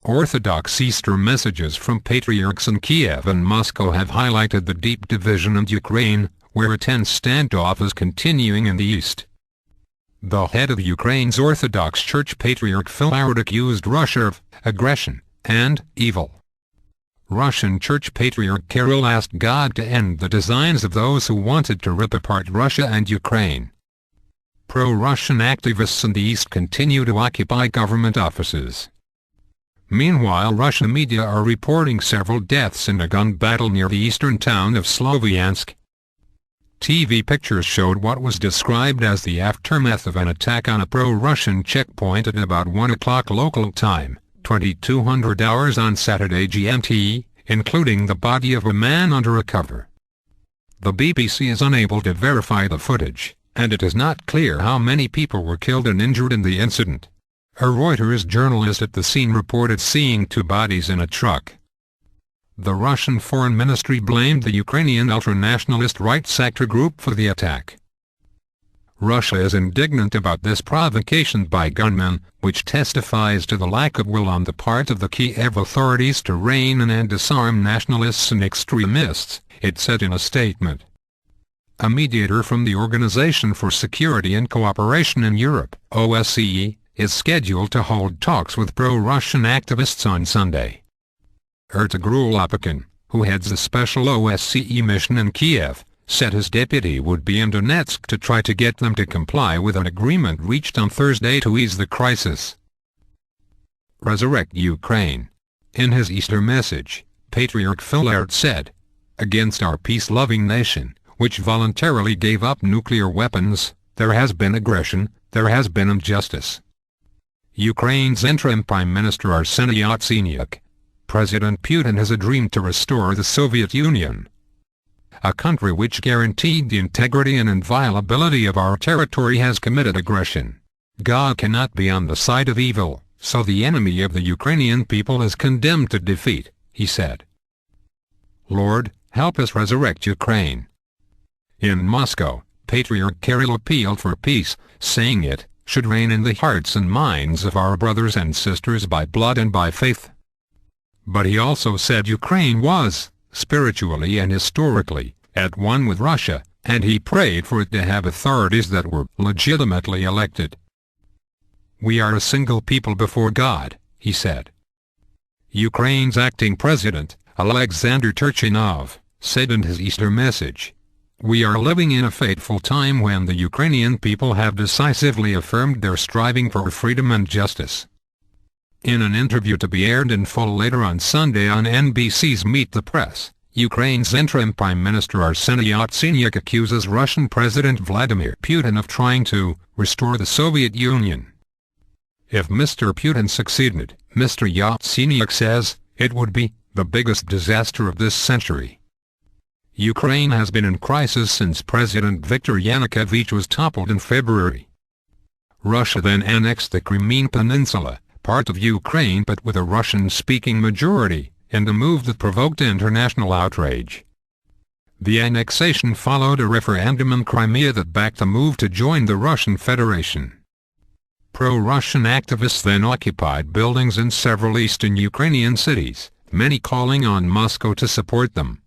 Orthodox Easter messages from patriarchs in Kiev and Moscow have highlighted the deep division in Ukraine, where a tense standoff is continuing in the east. The head of Ukraine's Orthodox Church Patriarch Philaret accused Russia of aggression and evil. Russian Church Patriarch Kirill asked God to end the designs of those who wanted to rip apart Russia and Ukraine. Pro-Russian activists in the east continue to occupy government offices. Meanwhile, Russian media are reporting several deaths in a gun battle near the eastern town of Sloviansk. TV pictures showed what was described as the aftermath of an attack on a pro-Russian checkpoint at about 1 o'clock local time, 2200 hours on Saturday GMT, including the body of a man under a cover. The BBC is unable to verify the footage, and it is not clear how many people were killed and injured in the incident. A Reuters journalist at the scene reported seeing 2 bodies in a truck. The Russian Foreign Ministry blamed the Ukrainian ultra-nationalist rights actor group for the attack. Russia is indignant about this provocation by gunmen, which testifies to the lack of will on the part of the Kiev authorities to rein in and disarm nationalists and extremists, it said in a statement. A mediator from the Organization for Security and Cooperation in Europe, OSCE, is scheduled to hold talks with pro-Russian activists on Sunday. Ertugrul Opakin, who heads a special OSCE mission in Kiev, said his deputy would be in Donetsk to try to get them to comply with an agreement reached on Thursday to ease the crisis. Resurrect Ukraine. In his Easter message, Patriarch Philaret said, "Against our peace-loving nation, which voluntarily gave up nuclear weapons, there has been aggression, there has been injustice." Ukraine's interim Prime Minister Arseniy Yatsenyuk. President Putin has a dream to restore the Soviet Union, a country which guaranteed the integrity and inviolability of our territory has committed aggression. God cannot be on the side of evil, so the enemy of the Ukrainian people is condemned to defeat, he said. Lord, help us resurrect Ukraine. In Moscow, Patriarch Kirill appealed for peace, saying it should reign in the hearts and minds of our brothers and sisters by blood and by faith. But he also said Ukraine was, spiritually and historically, at one with Russia, and he prayed for it to have authorities that were legitimately elected. We are a single people before God, he said. Ukraine's acting president, Alexander Turchinov, said in his Easter message, "We are living in a fateful time when the Ukrainian people have decisively affirmed their striving for freedom and justice." In an interview to be aired in full later on Sunday on NBC's Meet the Press, Ukraine's interim Prime Minister Arseniy Yatsenyuk accuses Russian President Vladimir Putin of trying to restore the Soviet Union. If Mr. Putin succeeded, Mr. Yatsenyuk says, it would be the biggest disaster of this century. Ukraine has been in crisis since President Viktor Yanukovych was toppled in February. Russia then annexed the Crimean Peninsula, part of Ukraine but with a Russian-speaking majority, in a move that provoked international outrage. The annexation followed a referendum in Crimea that backed the move to join the Russian Federation. Pro-Russian activists then occupied buildings in several eastern Ukrainian cities, many calling on Moscow to support them.